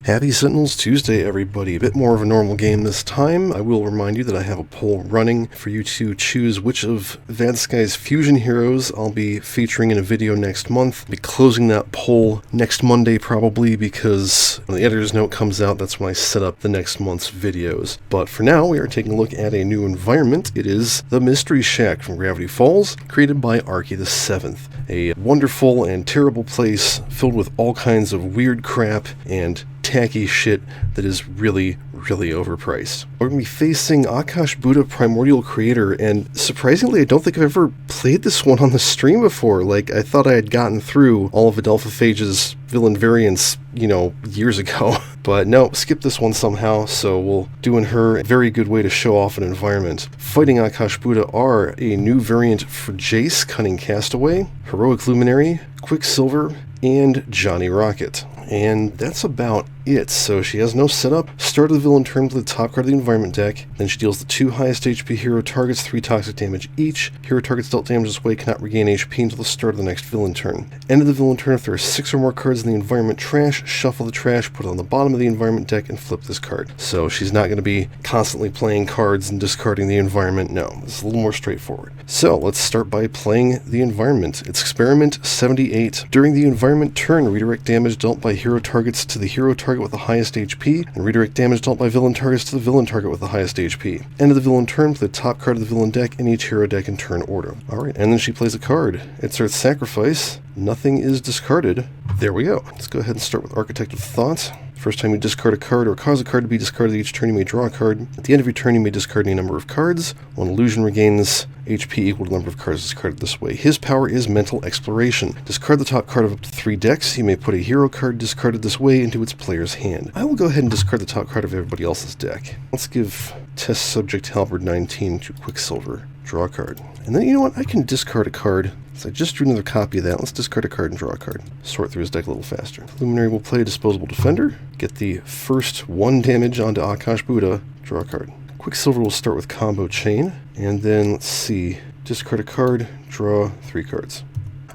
Happy Sentinels Tuesday, everybody. A bit more of a normal game this time. I will remind you that I have a poll running for you to choose which of Vadsky's fusion heroes I'll be featuring in a video next month. I'll be closing that poll next Monday probably because when the editor's note comes out, that's when I set up the next month's videos. But for now, we are taking a look at a new environment. It is the Mystery Shack from Gravity Falls, created by Archie VII. A wonderful and terrible place filled with all kinds of weird crap and tacky shit that is really overpriced. We're going to be facing Akash Buddha, Primordial Creator, and surprisingly I don't think I've ever played this one on the stream before. Like, I thought I had gotten through all of Adelphaphage's villain variants, years ago. But no, skip this one somehow, so we'll do in her a very good way to show off an environment. Fighting Akash Buddha are a new variant for Jace, Cunning Castaway, Heroic Luminary, Quicksilver, and Johnny Rocket. And that's about it. So she has no setup. Start of the villain turn to the top card of the environment deck. Then she deals the 2 highest HP hero targets 3 toxic damage each. Hero targets dealt damage this way cannot regain HP until the start of the next villain turn. End of the villain turn, if there are 6 or more cards in the environment trash, shuffle the trash, put it on the bottom of the environment deck, and flip this card. So she's not going to be constantly playing cards and discarding the environment. No, it's a little more straightforward. So let's start by playing the environment. It's Experiment 78. During the environment turn, redirect damage dealt by hero targets to the hero target with the highest HP, and redirect damage dealt by villain targets to the villain target with the highest HP. End of the villain turn, play the top card of the villain deck in each hero deck in turn order. Alright, and then she plays a card. It starts Sacrifice. Nothing is discarded. There we go. Let's go ahead and start with Architect of Thought. First time you discard a card or cause a card to be discarded each turn, you may draw a card. At the end of your turn, you may discard any number of cards. One illusion regains HP equal to the number of cards discarded this way. His power is Mental Exploration. Discard the top card of up to 3 decks. You may put a hero card discarded this way into its player's hand. I will go ahead and discard the top card of everybody else's deck. Let's give Test Subject Halberd 19 to Quicksilver. Draw a card. And then, you know what? I can discard a card. So I just drew another copy of that. Let's discard a card and draw a card. Sort through his deck a little faster. Luminary will play Disposable Defender. Get the first 1 damage onto Akash Buddha. Draw a card. Quicksilver will start with Combo Chain. And then, let's see. Discard a card. Draw 3 cards.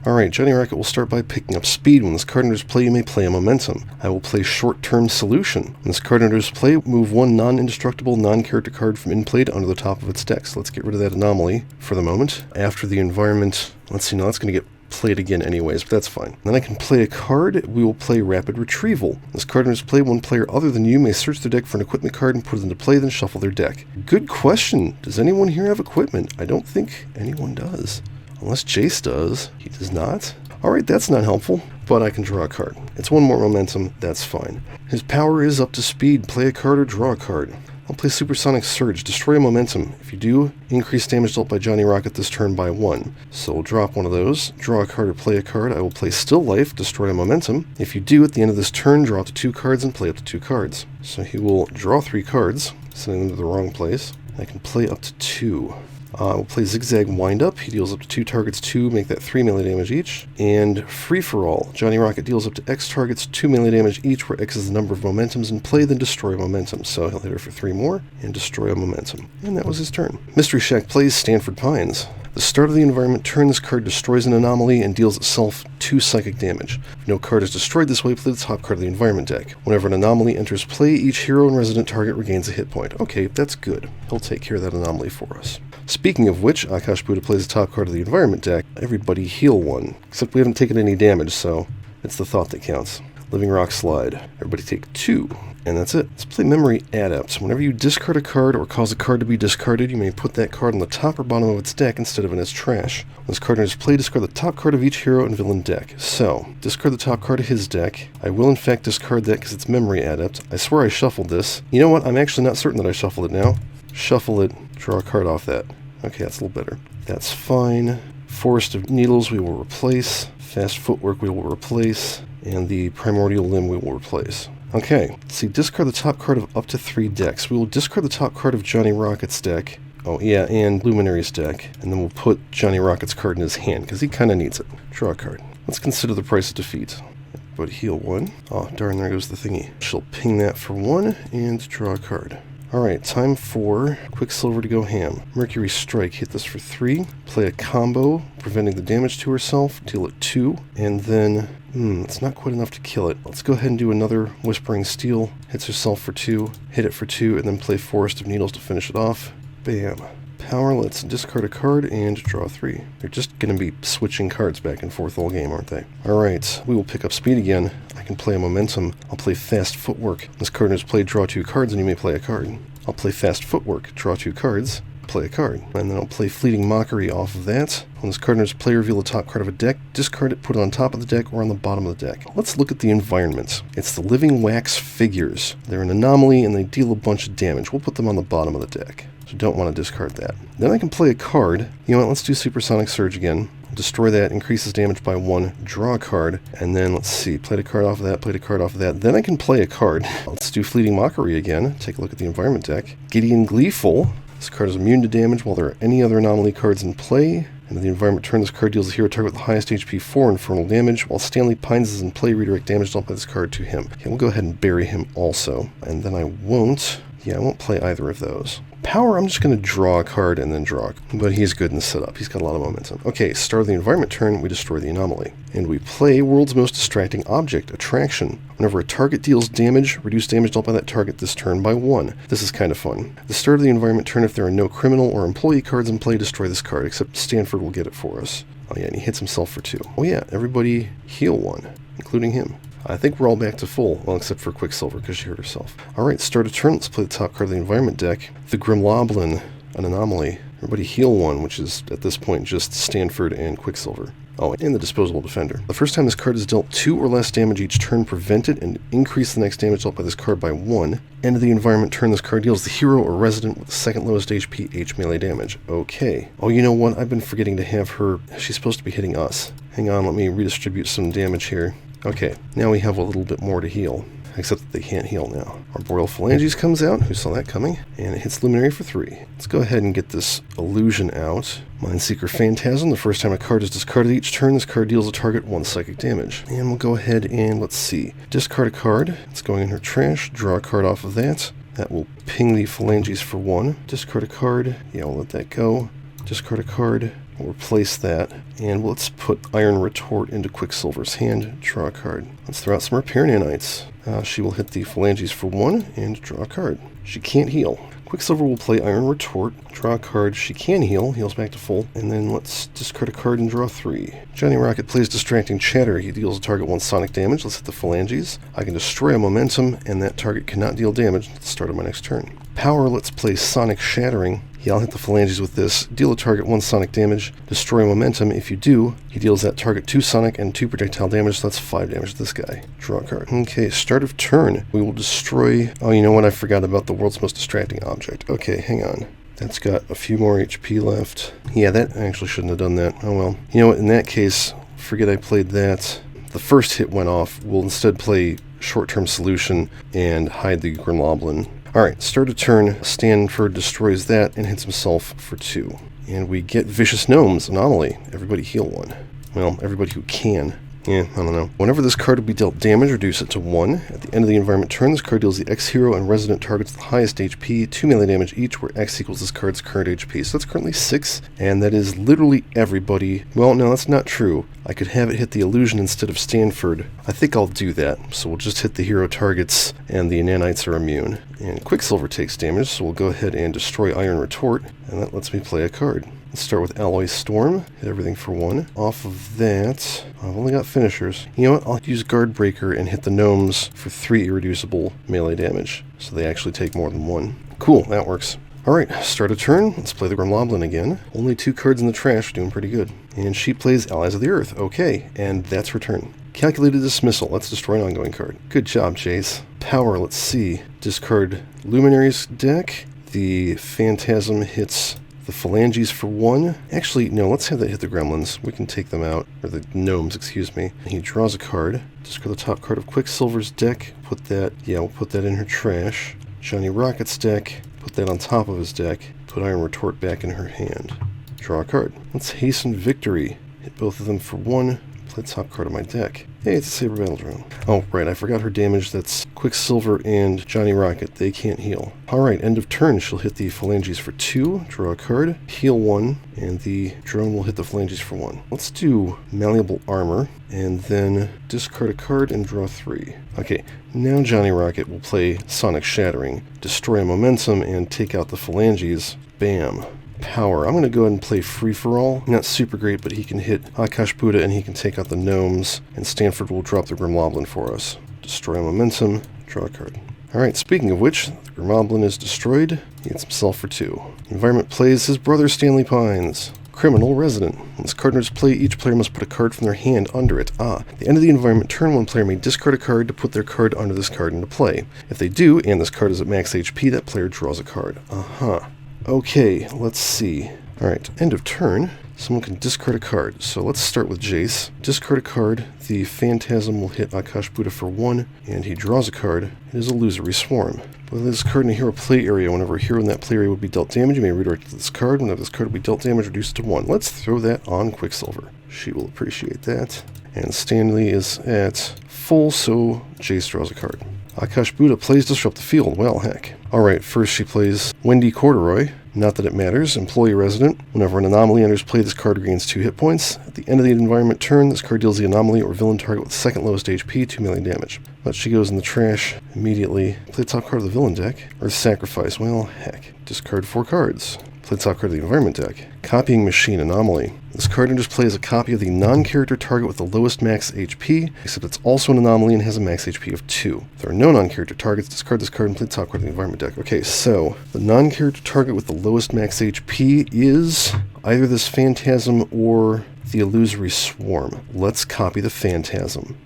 Alright, Johnny Rocket will start by picking up Speed. When this card enters play, you may play a Momentum. I will play Short-Term Solution. When this card enters play, move 1 non-indestructible, non-character card from in-play to under the top of its deck. So let's get rid of that anomaly for the moment. After the environment, let's see, now that's going to get played again anyways, but that's fine. Then I can play a card. We will play Rapid Retrieval. When this card enters play, one player other than you may search their deck for an equipment card and put it into play, then shuffle their deck. Good question. Does anyone here have equipment? I don't think anyone does. Unless Jace does. He does not. Alright, that's not helpful, but I can draw a card. It's 1 more momentum, that's fine. His power is up to Speed. Play a card or draw a card. I'll play Supersonic Surge. Destroy a momentum. If you do, increase damage dealt by Johnny Rocket this turn by 1. So we'll drop one of those. Draw a card or play a card. I will play Still Life. Destroy a momentum. If you do, at the end of this turn, draw up to 2 cards and play up to 2 cards. So he will draw 3 cards, sending them to the wrong place. I can play up to 2. We'll play Zigzag Windup. He deals up to 2 targets 2, make that 3 melee damage each. And Free For All. Johnny Rocket deals up to X targets 2 melee damage each, where X is the number of momentums in play, then destroy a momentum. So he'll hit her for 3 more and destroy a momentum. And that was his turn. Mystery Shack plays Stanford Pines. The start of the environment turn, this card destroys an anomaly and deals itself 2 psychic damage. If no card is destroyed this way, play the top card of the environment deck. Whenever an anomaly enters play, each hero and resident target regains a hit point. Okay, that's good. He'll take care of that anomaly for us. Speaking of which, Akash Buddha plays the top card of the environment deck. Everybody heal 1. Except we haven't taken any damage, so it's the thought that counts. Living Rock Slide. Everybody take 2. And that's it. Let's play Memory Adept. Whenever you discard a card or cause a card to be discarded, you may put that card on the top or bottom of its deck instead of in its trash. When this card enters play, discard the top card of each hero and villain deck. So, discard the top card of his deck. I will in fact discard that because it's Memory Adept. I swear I shuffled this. You know what? I'm actually not certain that I shuffled it now. Shuffle it, draw a card off that. Okay, that's a little better. That's fine. Forest of Needles we will replace. Fast Footwork we will replace. And the Primordial Limb we will replace. Okay, let's see, discard the top card of up to 3 decks. We will discard the top card of Johnny Rocket's deck. Oh yeah, and Luminary's deck. And then we'll put Johnny Rocket's card in his hand, because he kind of needs it. Draw a card. Let's consider the price of defeat. But heal 1. Oh, darn, there goes the thingy. She'll ping that for 1, and draw a card. Alright, time for Quicksilver to go ham. Mercury Strike, hit this for 3. Play a combo, preventing the damage to herself, deal it 2. And then, it's not quite enough to kill it. Let's go ahead and do another Whispering Steel. Hits herself for 2, hit it for 2, and then play Forest of Needles to finish it off. Bam. Power, let's discard a card and draw 3. They're just going to be switching cards back and forth all game, aren't they? Alright, we will pick up speed again. I can play a Momentum. I'll play Fast Footwork. This card has played draw 2 cards and you may play a card. I'll play Fast Footwork, draw 2 cards, play a card. And then I'll play Fleeting Mockery off of that. When this card enters play, reveal the top card of a deck, discard it, put it on top of the deck or on the bottom of the deck. Let's look at the environment. It's the Living Wax Figures. They're an anomaly and they deal a bunch of damage. We'll put them on the bottom of the deck. So don't want to discard that. Then I can play a card. You know what, let's do Supersonic Surge again. Destroy that, increases damage by 1, draw a card, and then let's see, played a card off of that, played a card off of that. Then I can play a card. Let's do Fleeting Mockery again. Take a look at the environment deck. Gideon Gleeful. This card is immune to damage while there are any other anomaly cards in play. And in the environment turn, this card deals a hero target with the highest HP 4 infernal damage, while Stanley Pines is in play, redirect damage dealt by this card to him. Okay, we'll go ahead and bury him also. And then I won't play either of those. Power, I'm just going to draw a card and then draw. But he's good in the setup. He's got a lot of momentum. Okay, start of the environment turn, we destroy the anomaly. And we play World's Most Distracting Object, Attraction. Whenever a target deals damage, reduce damage dealt by that target this turn by 1. This is kind of fun. At the start of the environment turn, if there are no criminal or employee cards in play, destroy this card, except Stanford will get it for us. Oh yeah, and he hits himself for 2. Oh yeah, everybody heal 1, including him. I think we're all back to full, well, except for Quicksilver, because she hurt herself. Alright, start a turn. Let's play the top card of the environment deck. The Grimloblin, an anomaly. Everybody heal 1, which is, at this point, just Stanford and Quicksilver. Oh, and the Disposable Defender. The first time this card is dealt 2 or less damage each turn, prevent it, and increase the next damage dealt by this card by 1. End of the environment turn, this card deals the hero or resident with the second lowest HP H melee damage. Okay. Oh, you know what? I've been forgetting to have her... She's supposed to be hitting us. Hang on, let me redistribute some damage here. Okay, now we have a little bit more to heal, except that they can't heal now. Arboreal Phalanges comes out, who saw that coming, and it hits Luminary for 3. Let's go ahead and get this illusion out. Mindseeker Phantasm, the first time a card is discarded each turn, this card deals a target 1 psychic damage. And we'll go ahead and, let's see, discard a card. It's going in her trash, draw a card off of that. That will ping the Phalanges for 1. Discard a card, yeah, we'll let that go. Discard a card. We'll replace that, and let's put Iron Retort into Quicksilver's hand, draw a card. Let's throw out some Repair Nanites. She will hit the Phalanges for 1, and draw a card. She can't heal. Quicksilver will play Iron Retort, draw a card. She can heal, heals back to full, and then let's discard a card and draw 3. Johnny Rocket plays Distracting Chatter. He deals a target 1 sonic damage. Let's hit the Phalanges. I can destroy a Momentum, and that target cannot deal damage at the start of my next turn. Power, let's play Sonic Shattering. Yeah, I'll hit the Phalanges with this. Deal a target 1 sonic damage. Destroy Momentum. If you do, he deals that target 2 sonic and 2 projectile damage, so that's 5 damage to this guy. Draw a card. Okay, start of turn. We will destroy... Oh, you know what? I forgot about the World's Most Distracting Object. Okay, hang on. That's got a few more HP left. Yeah, that I actually shouldn't have done that. Oh well. You know what? In that case, forget I played that. The first hit went off. We'll instead play Short-Term Solution and hide the Grimloblin. Alright, start a turn, Stanford destroys that and hits himself for 2. And we get Vicious Gnomes, Anomaly. Everybody heal 1. Well, everybody who can. Yeah, I don't know. Whenever this card will be dealt damage, reduce it to 1. At the end of the environment turn, this card deals the X-Hero and Resident targets the highest HP, 2 melee damage each, where X equals this card's current HP. So that's currently 6, and that is literally everybody. Well, no, that's not true. I could have it hit the Illusion instead of Stanford. I think I'll do that. So we'll just hit the hero targets, and the nanites are immune. And Quicksilver takes damage, so we'll go ahead and destroy Iron Retort, and that lets me play a card. Let's start with Alloy Storm, hit everything for 1. Off of that, I've only got finishers. You know what, I'll use Guard Breaker and hit the gnomes for 3 irreducible melee damage, so they actually take more than 1. Cool, that works. Alright, start a turn, let's play the Grimloblin again. Only 2 cards in the trash, doing pretty good. And she plays Allies of the Earth, okay, and that's her turn. Calculated Dismissal, let's destroy an ongoing card. Good job, Chase. Power, let's see. Discard Luminary's deck. The Phantasm hits the Phalanges for 1. Actually, no, let's have that hit the Gremlins. We can take them out. Or the Gnomes, excuse me. He draws a card. Discard the top card of Quicksilver's deck. Put that, yeah, we'll put that in her trash. Johnny Rocket's deck. Put that on top of his deck. Put Iron Retort back in her hand. Draw a card. Let's Hasten Victory. Hit both of them for 1. Play the top card of my deck. Hey, it's a Saber Battle Drone. Oh, right, I forgot her damage. That's Quicksilver and Johnny Rocket. They can't heal. Alright, end of turn. She'll hit the Phalanges for 2, draw a card, heal 1, and the drone will hit the Phalanges for 1. Let's do Malleable Armor, and then discard a card and draw 3. Okay, now Johnny Rocket will play Sonic Shattering, destroy a Momentum, and take out the Phalanges. Bam. Power. I'm going to go ahead and play Free For All. Not super great, but he can hit Akash Buddha and he can take out the gnomes, and Stanford will drop the Grimoblin for us. Destroy a Momentum, draw a card. Alright, speaking of which, the Grimoblin is destroyed. He hits himself for 2. Environment plays his brother Stanley Pines. Criminal Resident. When this card enters play, each player must put a card from their hand under it. At the end of the environment turn, one player may discard a card to put their card under this card into play. If they do, and this card is at max HP, that player draws a card. Okay, let's see. Alright, end of turn. Someone can discard a card. So let's start with Jace. Discard a card. The Phantasm will hit Akash Buddha for 1, and he draws a card. It is Illusory Swarm. Put this card in a hero play area. Whenever a hero in that play area would be dealt damage, you may redirect it to this card. Whenever this card will be dealt damage, reduce it to 1. Let's throw that on Quicksilver. She will appreciate that. And Stanley is at full, so Jace draws a card. Akash Buddha plays Disrupt the Field. Well, heck. Alright, first she plays Wendy Corduroy. Not that it matters. Employee Resident. Whenever an anomaly enters play, this card regains 2 hit points. At the end of the environment turn, this card deals the anomaly or villain target with second lowest HP 2 melee damage. But she goes in the trash immediately. Play the top card of the villain deck. Earth Sacrifice. Well, heck. Discard 4 cards. Play the top card of the environment deck. Copying Machine Anomaly. This card enters play as a copy of the non-character target with the lowest max HP, except it's also an anomaly and has a max HP of 2. If there are no non-character targets, discard this card and play the top card of the environment deck. Okay, so the non-character target with the lowest max HP is either this Phantasm or the Illusory Swarm. Let's copy the Phantasm.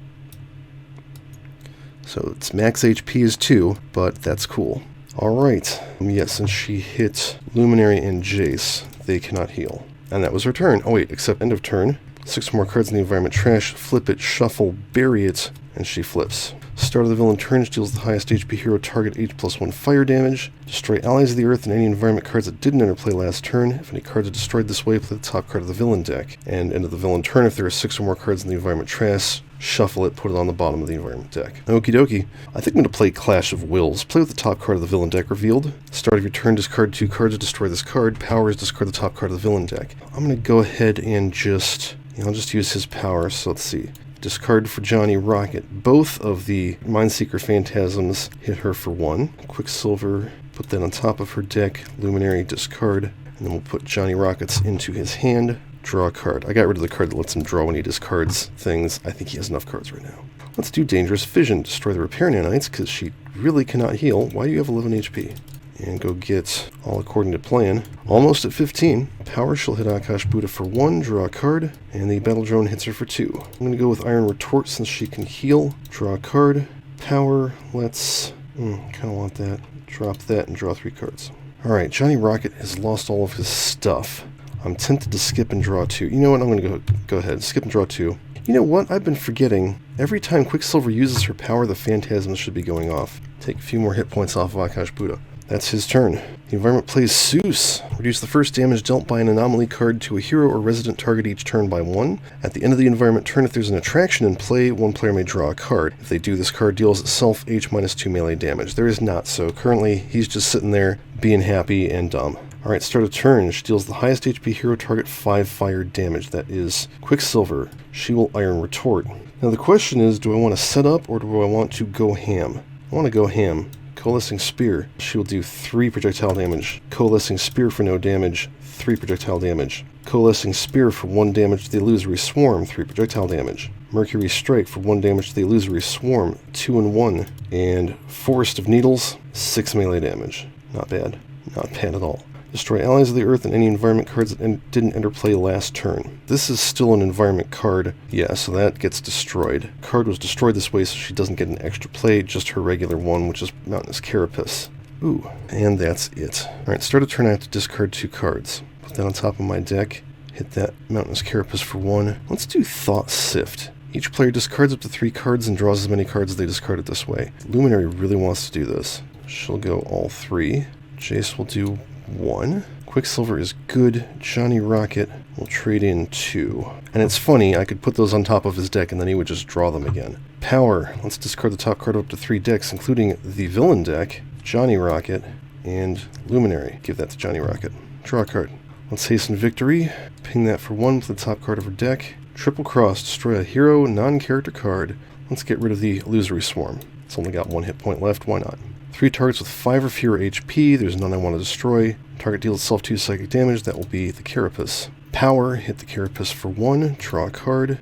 So its max HP is 2, but that's cool. Alright, yes, and she hit Luminary and Jace. They cannot heal. And that was her turn. Oh wait, except end of turn. 6 more cards in the environment trash. Flip it, shuffle, bury it, and she flips. Start of the villain turn, deals the highest HP hero target H+1 fire damage. Destroy allies of the earth and any environment cards that didn't enter play last turn. If any cards are destroyed this way, play the top card of the villain deck. And end of the villain turn, if there are 6 or more cards in the environment trash, shuffle it, put it on the bottom of the environment deck. Okie dokie. I think I'm going to play Clash of Wills. Play with the top card of the villain deck revealed. Start of your turn, discard 2 cards to destroy this card. Power is discard the top card of the villain deck. I'm going to go ahead and I'll just use his power. So let's see. Discard for Johnny Rocket. Both of the Mindseeker Phantasms hit her for 1. Quicksilver, put that on top of her deck. Luminary, discard. And then we'll put Johnny Rockets into his hand. Draw a card. I got rid of the card that lets him draw when he discards things. I think he has enough cards right now. Let's do Dangerous Fission. Destroy the Repair Nanites, because she really cannot heal. Why do you have 11 HP? And go get all according to plan. Almost at 15. Power, she'll hit Akash Buddha for 1, draw a card, and the Battle Drone hits her for 2. I'm going to go with Iron Retort since she can heal. Draw a card. Power, let's... kind of want that. Drop that and draw 3 cards. Alright, Johnny Rocket has lost all of his stuff. I'm tempted to skip and draw 2. You know what? I'm going to go ahead. Skip and draw 2. You know what? I've been forgetting. Every time Quicksilver uses her power, the Phantasms should be going off. Take a few more hit points off of Akash Buddha. That's his turn. The environment plays Seuss. Reduce the first damage dealt by an anomaly card to a hero or resident target each turn by 1. At the end of the environment turn, if there's an attraction in play, one player may draw a card. If they do, this card deals itself H-2 melee damage. There is not, so currently he's just sitting there being happy and dumb. Alright, start a turn. She deals the highest HP hero target 5 fire damage. That is Quicksilver. She will Iron Retort. Now the question is, do I want to set up or do I want to go ham? I want to go ham. Coalescing Spear. She will do 3 projectile damage. Coalescing Spear for no damage, 3 projectile damage. Coalescing Spear for 1 damage to the Illusory Swarm, 3 projectile damage. Mercury Strike for 1 damage to the Illusory Swarm, 2 and 1. And Forest of Needles, 6 melee damage. Not bad. Not bad at all. Destroy allies of the earth and any environment cards that didn't enter play last turn. This is still an environment card. Yeah, so that gets destroyed. Card was destroyed this way so she doesn't get an extra play, just her regular one, which is Mountainous Carapace. Ooh, and that's it. Alright, start a turn, I have to discard 2 cards. Put that on top of my deck. Hit that Mountainous Carapace for 1. Let's do Thought Sift. Each player discards up to 3 cards and draws as many cards as they discarded this way. Luminary really wants to do this. She'll go all 3. Jace will do 1. Quicksilver is good. Johnny Rocket will trade in 2. And it's funny, I could put those on top of his deck and then he would just draw them again. Power. Let's discard the top card of up to 3 decks, including the villain deck, Johnny Rocket, and Luminary. Give that to Johnny Rocket. Draw a card. Let's hasten victory. Ping that for 1 with the top card of her deck. Triple cross. Destroy a hero, non-character card. Let's get rid of the Illusory Swarm. It's only got 1 hit point left. Why not? 3 targets with 5 or fewer HP. There's none I want to destroy. Target deals itself 2 psychic damage. That will be the Carapace. Power. Hit the Carapace for 1. Draw a card.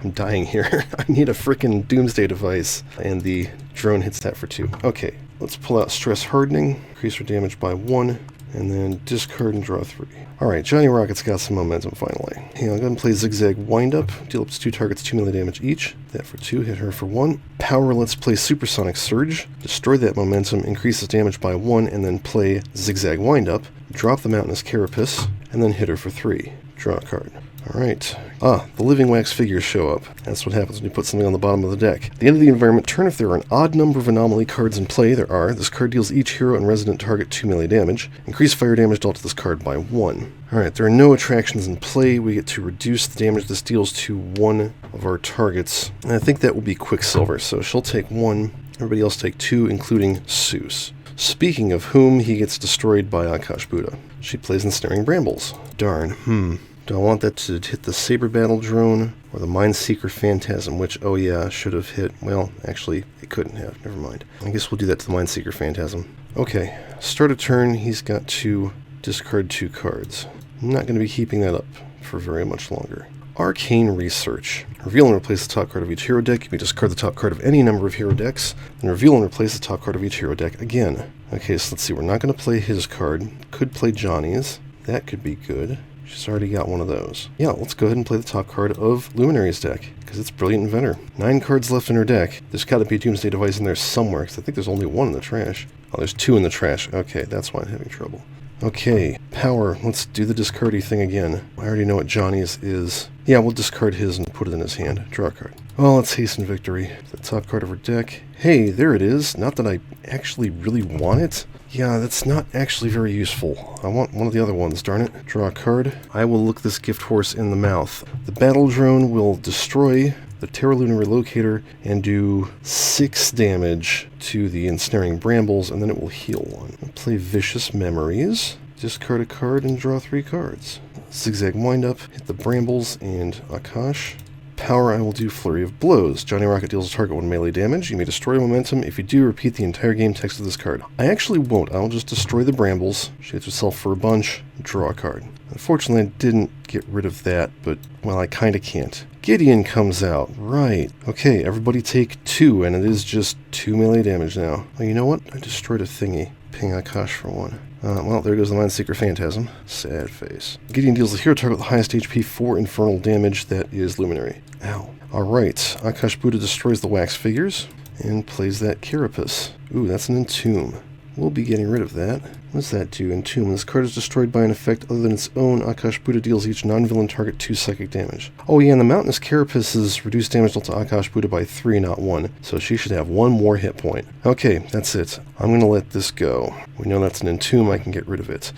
I'm dying here. I need a frickin' Doomsday device. And the drone hits that for 2. Okay. Let's pull out Stress Hardening. Increase her damage by 1. And then discard and draw 3. Alright, Johnny Rocket's got some momentum finally. Hey, I'll go and play Zigzag Windup. Deal up to 2 targets 2 melee damage each. That for 2, hit her for 1. Power, let's play Supersonic Surge. Destroy that momentum, increases damage by 1, and then play Zigzag Windup. Drop the Mountainous Carapace, and then hit her for 3. Draw a card. Alright. The living wax figures show up. That's what happens when you put something on the bottom of the deck. At the end of the environment turn, if there are an odd number of anomaly cards in play, there are, this card deals each hero and resident target 2 melee damage. Increase fire damage dealt to this card by 1. Alright, there are no attractions in play. We get to reduce the damage this deals to 1 of our targets. And I think that will be Quicksilver, so she'll take 1. Everybody else take 2, including Seuss. Speaking of whom, he gets destroyed by Akash Buddha. She plays Ensnaring Brambles. Darn, Do I want that to hit the Saber Battle Drone or the Mindseeker Phantasm, which, oh yeah, should have hit, well, actually, it couldn't have, never mind. I guess we'll do that to the Mindseeker Phantasm. Okay, start a turn, he's got to discard 2 cards. I'm not going to be keeping that up for very much longer. Arcane Research. Reveal and replace the top card of each hero deck. You may discard the top card of any number of hero decks, and reveal and replace the top card of each hero deck again. Okay, so let's see, we're not going to play his card. Could play Johnny's. That could be good. She's already got one of those. Yeah, let's go ahead and play the top card of Luminary's deck, because it's Brilliant Inventor. 9 cards left in her deck. There's got to be a Doomsday device in there somewhere, because I think there's only 1 in the trash. Oh, there's 2 in the trash. Okay, that's why I'm having trouble. Okay, Power. Let's do the discardy thing again. I already know what Johnny's is. Yeah, we'll discard his and put it in his hand. Draw a card. Well, let's hasten victory. The top card of her deck. Hey, there it is. Not that I actually really want it. Yeah, that's not actually very useful. I want one of the other ones, darn it. Draw a card. I will look this gift horse in the mouth. The battle drone will destroy the Terra Luna Relocator and do 6 damage to the Ensnaring Brambles, and then it will heal 1. I'll play Vicious Memories. Discard a card and draw 3 cards. Zigzag Windup, hit the Brambles and Akash. Power, I will do Flurry of Blows. Johnny Rocket deals a target 1 melee damage. You may destroy momentum. If you do, repeat the entire game text of this card. I actually won't. I'll just destroy the Brambles. She hits herself for a bunch. Draw a card. Unfortunately, I didn't get rid of that, but, well, I kinda can't. Gideon comes out. Right. Okay, everybody take 2, and it is just 2 melee damage now. Oh, you know what? I destroyed a thingy. Ping Akash for 1. Well, there goes the Mindseeker Phantasm. Sad face. Gideon deals the hero target with the highest HP 4 infernal damage. That is Luminary. Ow. Alright, Akash Buddha destroys the wax figures and plays that Carapace. Ooh, that's an Entomb. We'll be getting rid of that. What does that do? Entomb. This card is destroyed by an effect other than its own. Akash Buddha deals each non-villain target 2 psychic damage. Oh yeah, and the Mountainous Carapace is reduced damage dealt to Akash Buddha by 3, not 1. So she should have 1 more hit point. Okay, that's it. I'm going to let this go. We know that's an Entomb, I can get rid of it.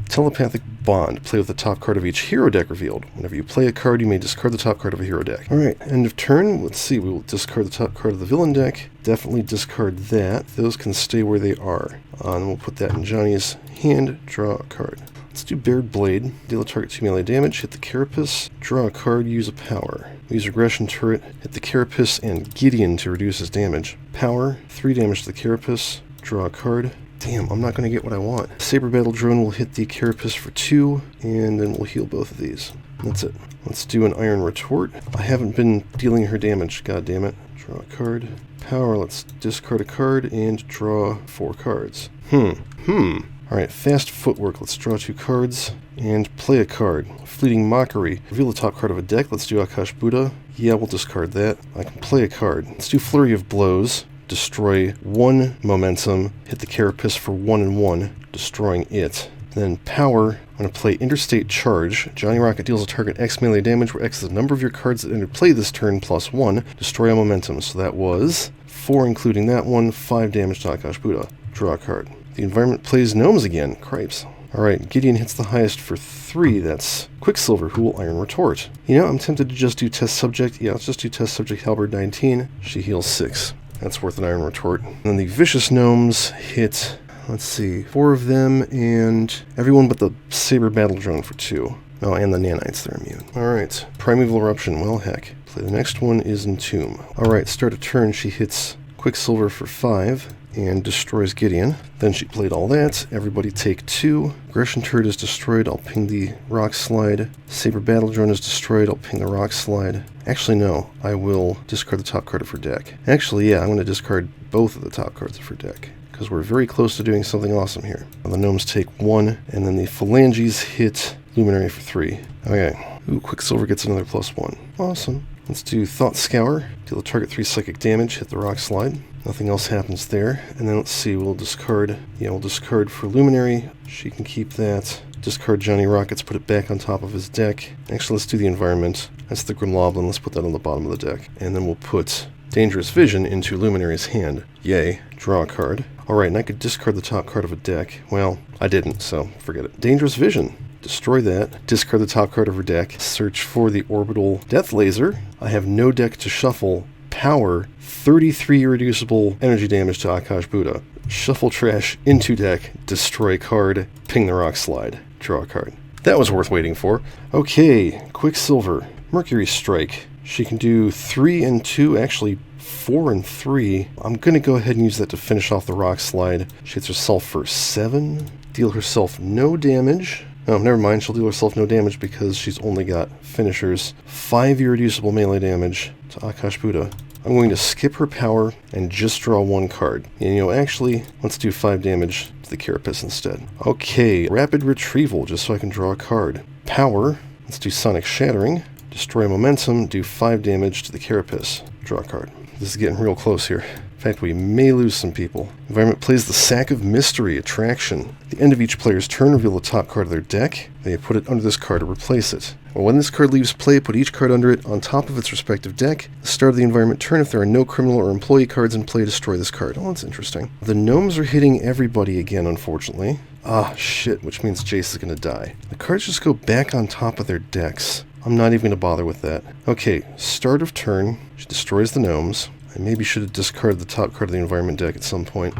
Telepathic Bond. Play with the top card of each hero deck revealed. Whenever you play a card, you may discard the top card of a hero deck. Alright, end of turn. Let's see, we will discard the top card of the villain deck. Definitely discard that. Those can stay where they are. And we'll put that in Johnny's hand. Draw a card. Let's do Bared Blade. Deal a target 2 melee damage. Hit the Carapace. Draw a card. Use a power. Use Regression Turret. Hit the Carapace and Gideon to reduce his damage. Power. 3 damage to the Carapace. Draw a card. Damn, I'm not going to get what I want. Saber Battle Drone will hit the Carapace for 2, and then we'll heal both of these. That's it. Let's do an Iron Retort. I haven't been dealing her damage, god damn it. Draw a card. Power, let's discard a card and draw 4 cards. Alright, Fast Footwork. Let's draw 2 cards and play a card. Fleeting Mockery. Reveal the top card of a deck. Let's do Akash Buddha. Yeah, we'll discard that. I can play a card. Let's do Flurry of Blows. Destroy 1 momentum, hit the Carapace for 1 and 1, destroying it. Then Power, I'm going to play Interstate Charge. Johnny Rocket deals a target X melee damage, where X is the number of your cards that enter play this turn plus 1, destroy a momentum. So that was 4 including that one, 5 damage to Akash Buddha. Draw a card. The environment plays Gnomes again. Cripes. Alright, Gideon hits the highest for 3. That's Quicksilver, who will Iron Retort. You know, I'm tempted to just do Test Subject. Yeah, let's just do Test Subject Halberd 19. She heals 6. That's worth an Iron Retort. And then the Vicious Gnomes hit, let's see, 4 of them, and everyone but the Saber Battle Drone for 2. Oh, and the Nanites, they're immune. Alright, Primeval Eruption, well heck. Play the next one is Entomb. Alright, start a turn, she hits Quicksilver for 5, and destroys Gideon. Then she played all that. Everybody take 2. Aggression Turret is destroyed. I'll ping the Rock Slide. Saber Battle Drone is destroyed. I'll ping the Rock Slide. Actually, no. I will discard the top card of her deck. Actually, yeah, I'm going to discard both of the top cards of her deck, because we're very close to doing something awesome here. The Gnomes take 1, and then the Phalanges hit Luminary for 3. Okay. Ooh, Quicksilver gets another +1. Awesome. Let's do Thought Scour. Deal the target 3 psychic damage, hit the Rock Slide. Nothing else happens there. And then let's see, we'll discard. Yeah, we'll discard for Luminary. She can keep that. Discard Johnny Rockets, put it back on top of his deck. Actually, let's do the environment. That's the Grimloblin. Let's put that on the bottom of the deck. And then we'll put Dangerous Vision into Luminary's hand. Yay. Draw a card. Alright, and I could discard the top card of a deck. Well, I didn't, so forget it. Dangerous Vision. Destroy that. Discard the top card of her deck. Search for the Orbital Death Laser. I have no deck to shuffle. Power. 33 irreducible energy damage to Akash Buddha. Shuffle trash into deck. Destroy card. Ping the Rock Slide. Draw a card. That was worth waiting for. Okay, Quicksilver. Mercury Strike. She can do 3 and 2, actually 4 and 3. I'm going to go ahead and use that to finish off the Rock Slide. She hits herself for 7. Deal herself no damage. Oh, never mind, she'll deal herself no damage because she's only got finishers. 5 irreducible melee damage to Akash Buddha. I'm going to skip her power and just draw 1 card. And, you know, actually, let's do 5 damage to the Carapace instead. Okay, Rapid Retrieval, just so I can draw a card. Power, let's do Sonic Shattering. Destroy Momentum, do 5 damage to the Carapace. Draw a card. This is getting real close here. In fact, we may lose some people. Environment plays the Sack of Mystery, Attraction. At the end of each player's turn, reveal the top card of their deck. They put it under this card to replace it. Or when this card leaves play, put each card under it on top of its respective deck. At the start of the environment turn, if there are no criminal or employee cards in play, destroy this card. Oh, that's interesting. The Gnomes are hitting everybody again, unfortunately. Ah, shit, which means Jace is going to die. The cards just go back on top of their decks. I'm not even going to bother with that. Okay, start of turn. She destroys the Gnomes. I maybe should have discarded the top card of the environment deck at some point.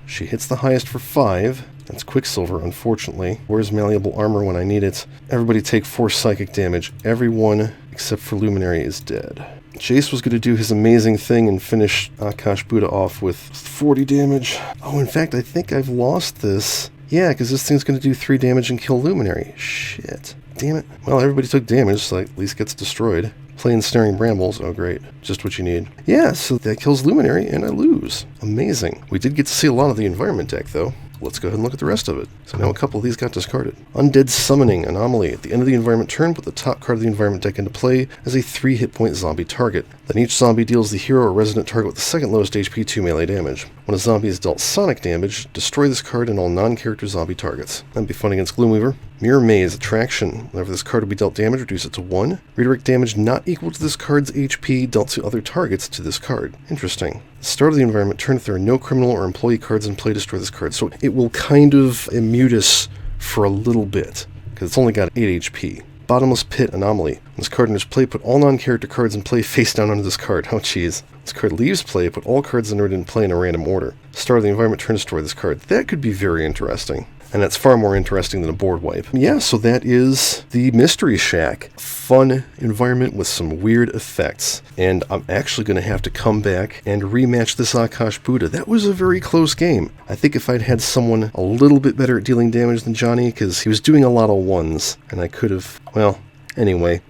She hits the highest for 5. That's Quicksilver, unfortunately. Where's Malleable Armor when I need it? Everybody take 4 psychic damage. Everyone except for Luminary is dead. Jace was going to do his amazing thing and finish Akash Buddha off with 40 damage. Oh, in fact, I think I've lost this. Yeah, because this thing's going to do 3 damage and kill Luminary. Shit. Damn it. Well, everybody took damage, so at least gets destroyed. Play Ensnaring Brambles. Oh, great. Just what you need. Yeah, so that kills Luminary, and I lose. Amazing. We did get to see a lot of the environment deck, though. Let's go ahead and look at the rest of it. So now a couple of these got discarded. Undead Summoning Anomaly. At the end of the environment turn, put the top card of the environment deck into play as a 3 hit point zombie target. Then each zombie deals the hero or resident target with the second lowest HP 2 melee damage. When a zombie is dealt sonic damage, destroy this card and all non-character zombie targets. That'd be fun against Gloomweaver. Mirror Maze Attraction. Whenever this card will be dealt damage, reduce it to 1. Redirect damage not equal to this card's HP dealt to other targets to this card. Interesting. Start of the environment turn, if there are no criminal or employee cards in play, destroy this card. So it will kind of immune us for a little bit, because it's only got 8 HP. Bottomless Pit Anomaly. When this card enters play, put all non-character cards in play face down under this card. Oh jeez. This card leaves play, put all cards under it in play in a random order. Start of the environment turn, destroy this card. That could be very interesting. And that's far more interesting than a board wipe. Yeah, so that is the Mystery Shack. Fun environment with some weird effects. And I'm actually going to have to come back and rematch this Akash Buddha. That was a very close game. I think if I'd had someone a little bit better at dealing damage than Johnny, because he was doing a lot of 1s, and I could have, well, anyway.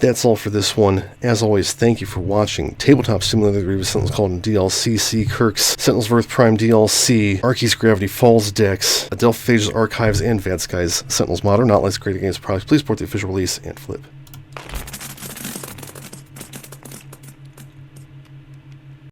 That's all for this one. As always, thank you for watching. Tabletop Simulator 3 with Sentinels called in DLC, C. Kirk's Sentinels of Earth Prime DLC, Arky's Gravity Falls decks, Adelphaphage's Archives, and Vadsky's Sentinels Modern. Not less great against products. Please support the official release and flip.